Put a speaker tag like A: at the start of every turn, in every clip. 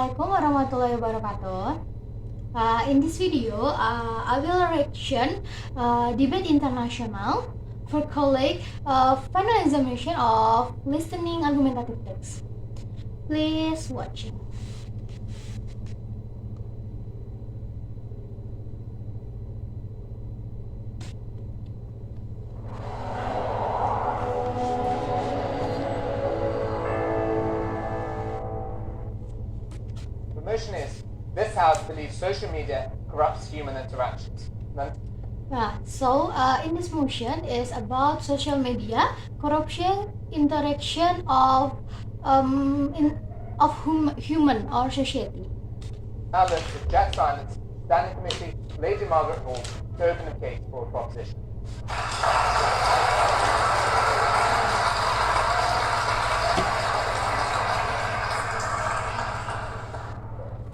A: Assalamualaikum warahmatullahi wabarakatuh. In this video, I will reaction debate international for colleague final examination of listening argumentative text. Please watch it.
B: The motion is, this House believes social media corrupts human interactions.
A: In this motion is about social media corruption interaction of human or society.
B: Now let's reject silence. Standing Committee, Lady Margaret Hall, to open the case for a proposition.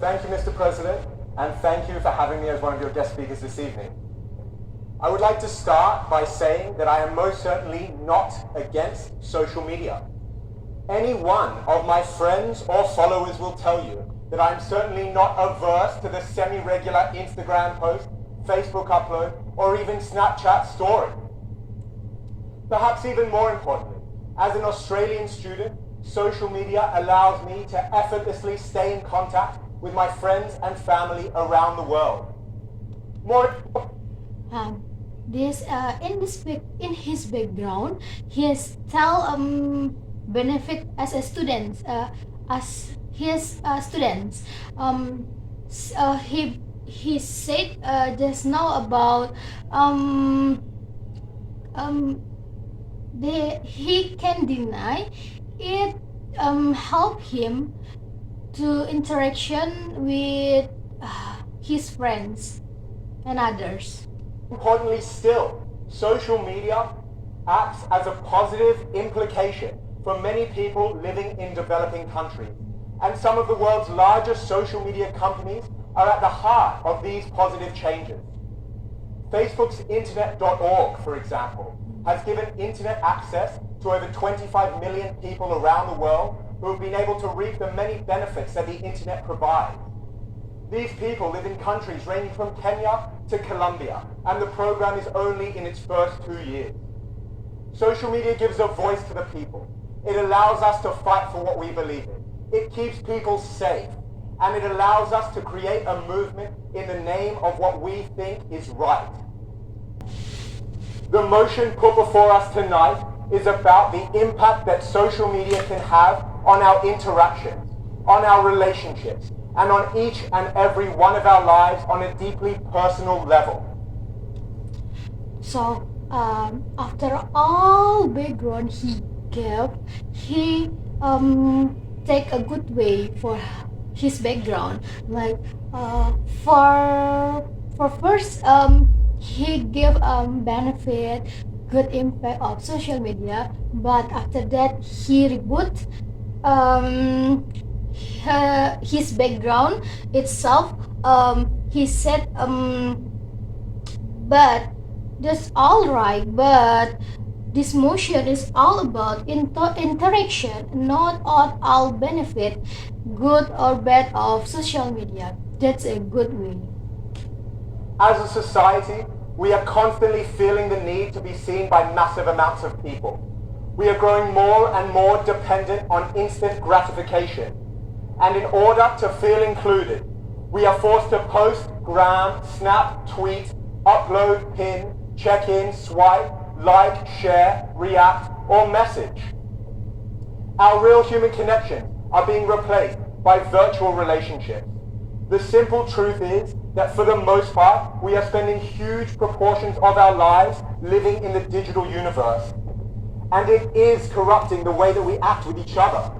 C: Thank you, Mr. President, and thank you for having me as one of your guest speakers this evening. I would like to start by saying that I am most certainly not against social media. Any one of my friends or followers will tell you that I'm certainly not averse to the semi-regular Instagram post, Facebook upload, or even Snapchat story. Perhaps even more importantly, as an Australian student, social media allows me to effortlessly stay in contact with my friends and family around the world.
A: In his background, he has benefit as a student, as his students. He said just now about he can deny it help him to interaction with his friends and others.
C: Importantly still, social media acts as a positive implication for many people living in developing countries. And some of the world's largest social media companies are at the heart of these positive changes. Facebook's internet.org, for example, has given internet access to over 25 million people around the world who have been able to reap the many benefits that the internet provides. These people live in countries ranging from Kenya to Colombia, and the program is only in its first 2 years. Social media gives a voice to the people. It allows us to fight for what we believe in. It keeps people safe, and it allows us to create a movement in the name of what we think is right. The motion put before us tonight is about the impact that social media can have on our interactions, on our relationships, and on each and every one of our lives on a deeply personal level.
A: So after all background he gave, he take a good way for his background. Like for first he gave benefit, good impact of social media, but after that he reboot his background itself. He said but that's all right, but this motion is all about interaction, not all benefit, good or bad, of social media. That's a good way.
C: As a society, we are constantly feeling the need to be seen by massive amounts of people. We are growing more and more dependent on instant gratification. And in order to feel included, we are forced to post, gram, snap, tweet, upload, pin, check in, swipe, like, share, react, or message. Our real human connections are being replaced by virtual relationships. The simple truth is that for the most part, we are spending huge proportions of our lives living in the digital universe. And it is corrupting the way that we act with each other.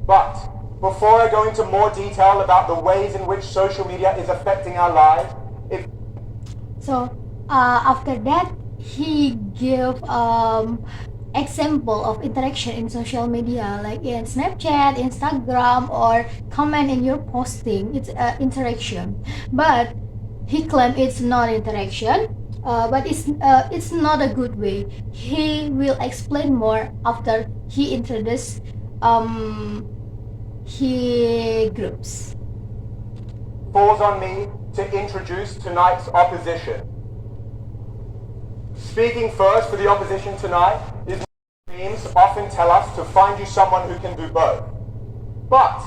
C: But before I go into more detail about the ways in which social media is affecting our lives,
A: after that, he gave example of interaction in social media, like in Snapchat, Instagram, or comment in your posting. It's interaction, but he claimed it's not interaction. But it's not a good way. He will explain more after he introduced he groups.
C: Falls on me to introduce tonight's opposition. Speaking first for the opposition tonight is themes often tell us to find you someone who can do both. But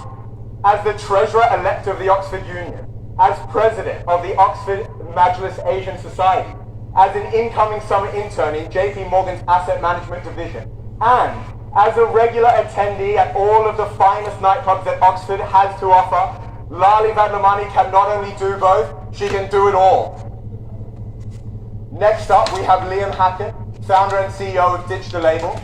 C: as the Treasurer-elect of the Oxford Union, as President of the Oxford Majlis Asian Society, as an incoming summer intern in JP Morgan's Asset Management Division, and as a regular attendee at all of the finest nightclubs that Oxford has to offer, Lali Vadlamani can not only do both, she can do it all. Next up, we have Liam Hackett, founder and CEO of Ditch the Label.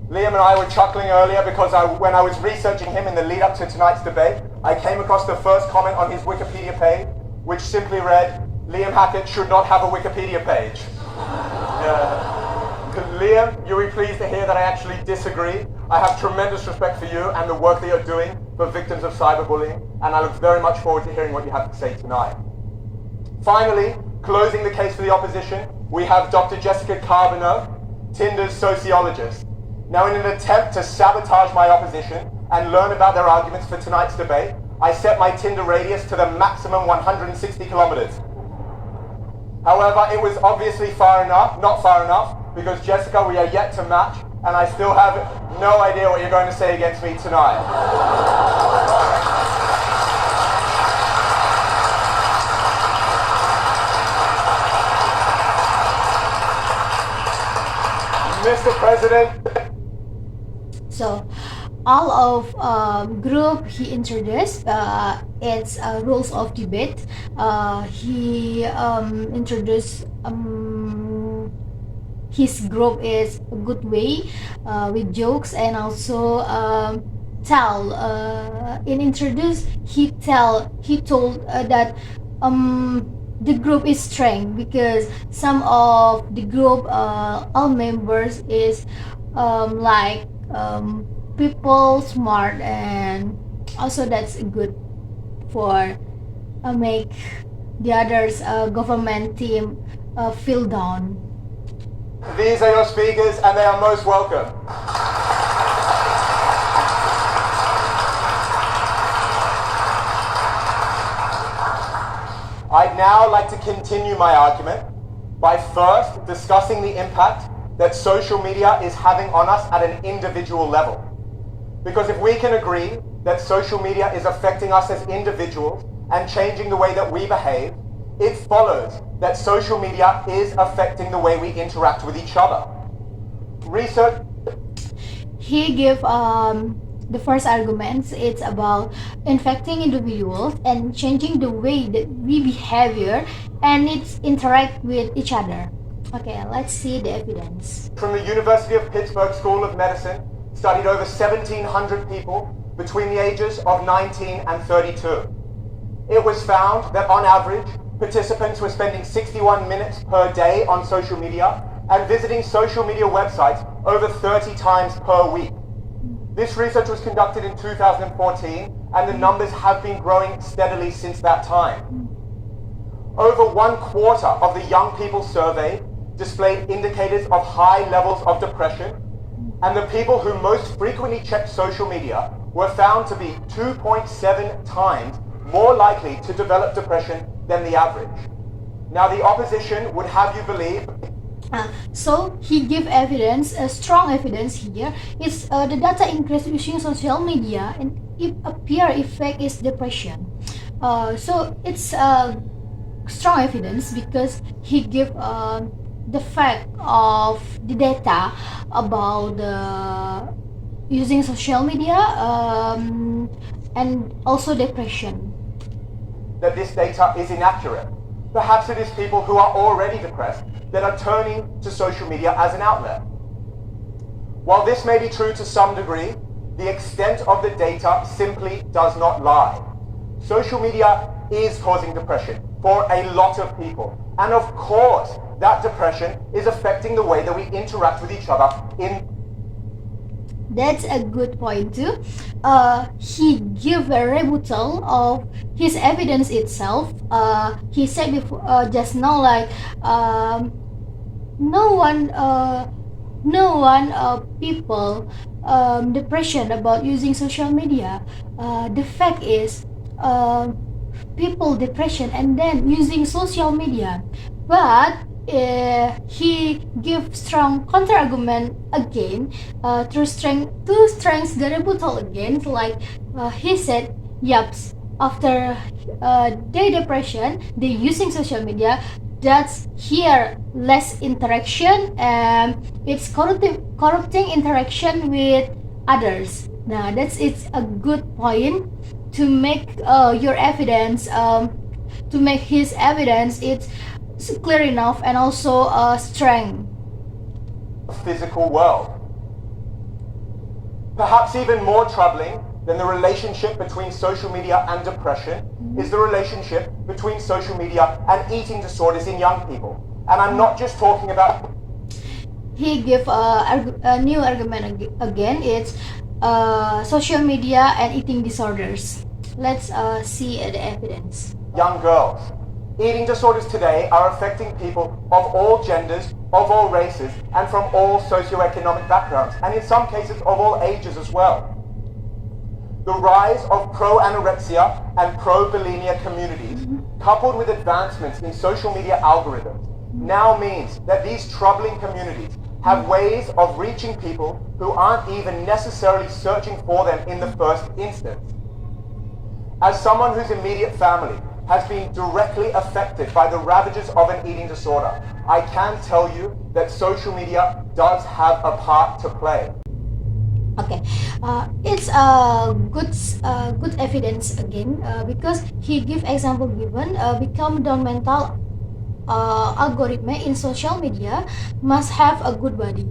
C: Liam and I were chuckling earlier because when I was researching him in the lead up to tonight's debate, I came across the first comment on his Wikipedia page, which simply read, Liam Hackett should not have a Wikipedia page. Liam, you'll be pleased to hear that I actually disagree. I have tremendous respect for you and the work that you're doing for victims of cyberbullying, and I look very much forward to hearing what you have to say tonight. Finally, closing the case for the opposition, we have Dr. Jessica Carbonneau, Tinder's sociologist. Now, in an attempt to sabotage my opposition and learn about their arguments for tonight's debate, I set my Tinder radius to the maximum 160 kilometers. However, it was obviously not far enough, because Jessica, we are yet to match, and I still have no idea what you're going to say against me tonight. Mr. President.
A: So, all of group he introduced, it's rules of debate. He introduced his group is a good way with jokes, and also he told that the group is strength because some of the group all members is people smart, and also that's good for make the others government team feel down.
C: These are your speakers, and they are most welcome. I'd now like to continue my argument by first discussing the impact that social media is having on us at an individual level. Because if we can agree that social media is affecting us as individuals and changing the way that we behave, it follows that social media is affecting the way we interact with each other. Research.
A: He gave the first arguments. It's about infecting individuals and changing the way that we behavior and it's interact with each other. Okay, let's see the evidence.
C: From the University of Pittsburgh School of Medicine, studied over 1,700 people between the ages of 19 and 32. It was found that on average, participants were spending 61 minutes per day on social media and visiting social media websites over 30 times per week. This research was conducted in 2014, and the numbers have been growing steadily since that time. Over 1/4 of the young people surveyed displayed indicators of high levels of depression, and the people who most frequently checked social media were found to be 2.7 times more likely to develop depression than the average. Now, the opposition would have you believe.
A: So he give evidence, strong evidence here. It's the data increase using social media, and it appear effect is depression. So it's strong evidence because he give the fact of the data about using social media and also depression.
C: That this data is inaccurate. Perhaps it is people who are already depressed that are turning to social media as an outlet. While this may be true to some degree, the extent of the data simply does not lie. Social media is causing depression for a lot of people. And of course, that depression is affecting the way that we interact with each other in.
A: That's a good point too. He give a rebuttal of his evidence itself. He said before, just now, like no one people depression about using social media. The fact is, people depression and then using social media, but he give strong counter argument again, to strength the rebuttal again, like he said, yups, after their depression they using social media, that's here less interaction and it's corrupting interaction with others. Now that's it's a good point to make your evidence, to make his evidence it's clear enough and also strength.
C: Physical world. Perhaps even more troubling than the relationship between social media and depression is the relationship between social media and eating disorders in young people. And I'm not just talking about...
A: He give a new argument again, it's social media and eating disorders. Let's see the evidence.
C: Young girls. Eating disorders today are affecting people of all genders, of all races, and from all socioeconomic backgrounds, and in some cases of all ages as well. The rise of pro-anorexia and pro-bulimia communities, coupled with advancements in social media algorithms, now means that these troubling communities have ways of reaching people who aren't even necessarily searching for them in the first instance. As someone whose immediate family has been directly affected by the ravages of an eating disorder, I can tell you that social media does have a part to play.
A: Okay, it's a good evidence again, because he give example given, become down mental algorithm in social media must have a good body,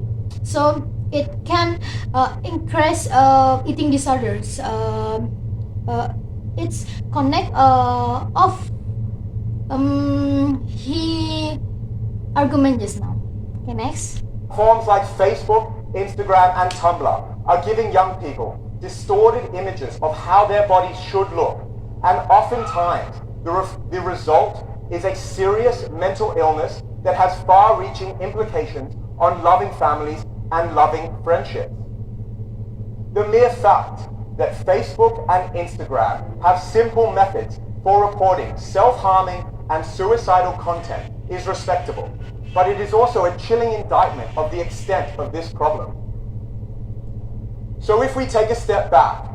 A: so it can increase eating disorders. It's connect of he argument just now. Okay, next.
C: Forms like Facebook, Instagram, and Tumblr are giving young people distorted images of how their bodies should look, and oftentimes the result is a serious mental illness that has far-reaching implications on loving families and loving friendships. The mere fact that Facebook and Instagram have simple methods for reporting self-harming and suicidal content is respectable, but it is also a chilling indictment of the extent of this problem. So if we take a step back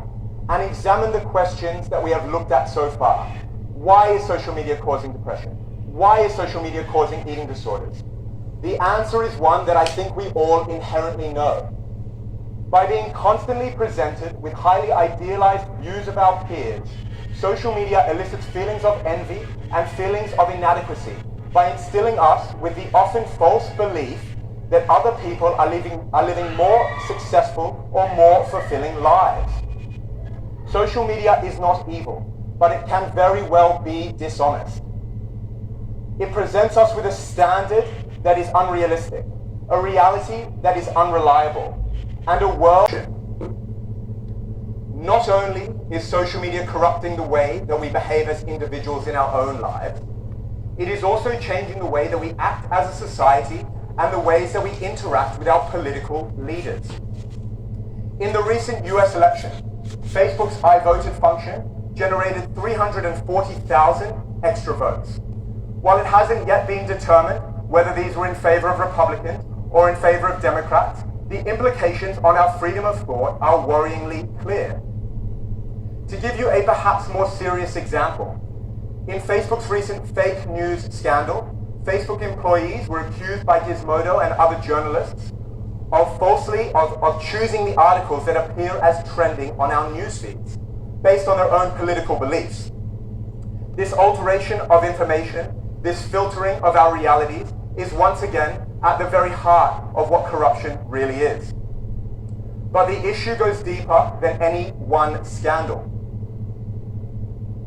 C: and examine the questions that we have looked at so far, why is social media causing depression? Why is social media causing eating disorders? The answer is one that I think we all inherently know. By being constantly presented with highly idealized views of our peers, social media elicits feelings of envy and feelings of inadequacy by instilling us with the often false belief that other people are living more successful or more fulfilling lives. Social media is not evil, but it can very well be dishonest. It presents us with a standard that is unrealistic, a reality that is unreliable, and a world. Not only is social media corrupting the way that we behave as individuals in our own lives, it is also changing the way that we act as a society and the ways that we interact with our political leaders. In the recent US election, Facebook's I Voted function generated 340,000 extra votes. While it hasn't yet been determined whether these were in favor of Republicans or in favor of Democrats, the implications on our freedom of thought are worryingly clear. To give you a perhaps more serious example, in Facebook's recent fake news scandal, Facebook employees were accused by Gizmodo and other journalists of choosing the articles that appear as trending on our news feeds, based on their own political beliefs. This alteration of information, this filtering of our realities, is once again at the very heart of what corruption really is. But the issue goes deeper than any one scandal.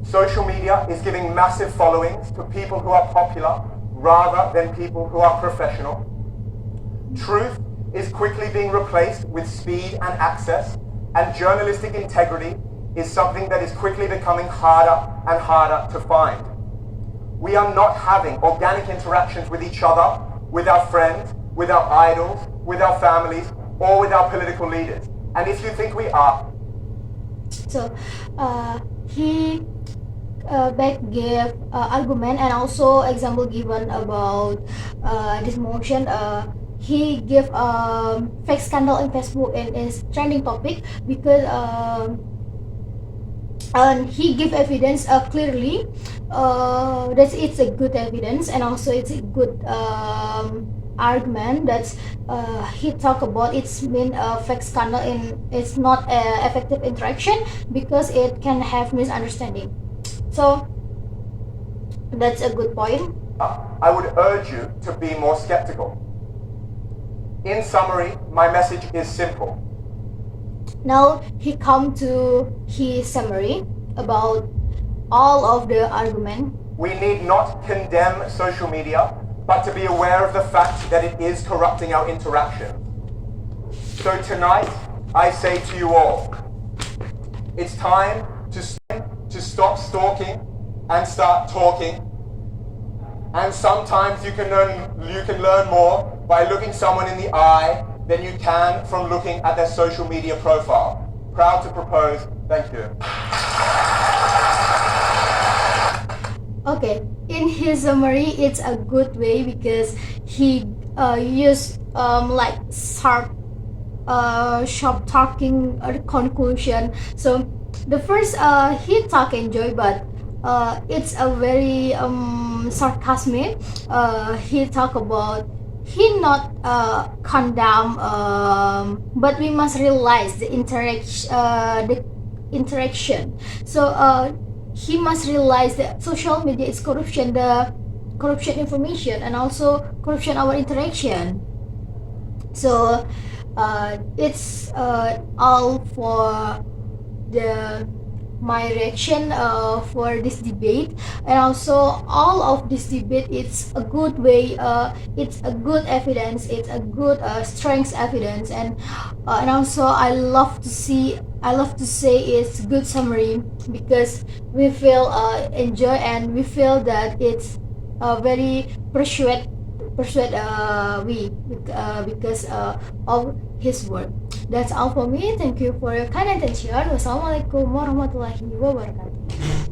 C: Social media is giving massive followings to people who are popular rather than people who are professional. Truth is quickly being replaced with speed and access, and journalistic integrity is something that is quickly becoming harder and harder to find. We are not having organic interactions with each other, with our friends, with our idols, with our families, or with our political leaders. And if you think we are,
A: So he back gave argument and also example given about this motion. He gave fake scandal in Facebook and is trending topic because and he give evidence clearly that it's a good evidence and also it's a good argument that he talk about it's mean fake scandal in it's not effective interaction because it can have misunderstanding. So that's a good point.
C: I would urge you to be more skeptical. In summary, my message is simple.
A: Now he come to his summary about all of the argument.
C: We need not condemn social media, but to be aware of the fact that it is corrupting our interaction. So tonight, I say to you all, it's time to stop stalking and start talking. And sometimes you can learn more by looking someone in the eye than you can from looking at their social media profile. Proud to propose. Thank you.
A: Okay, in his summary, it's a good way because he used like sharp talking conclusion. So the first he talk enjoy, but it's a very sarcastic. He talk about he not condemn, but we must realize the interaction. So he must realize that social media is corruption, the corruption information and also corruption our interaction. So it's all for my reaction for this debate, and also all of this debate it's a good way, it's a good evidence, it's a good strength evidence, and also I love to say it's good summary because we feel enjoy and we feel that it's very persuade we because of his work. That's all for me. Thank you for your kind attention. Wassalamualaikum warahmatullahi wabarakatuh.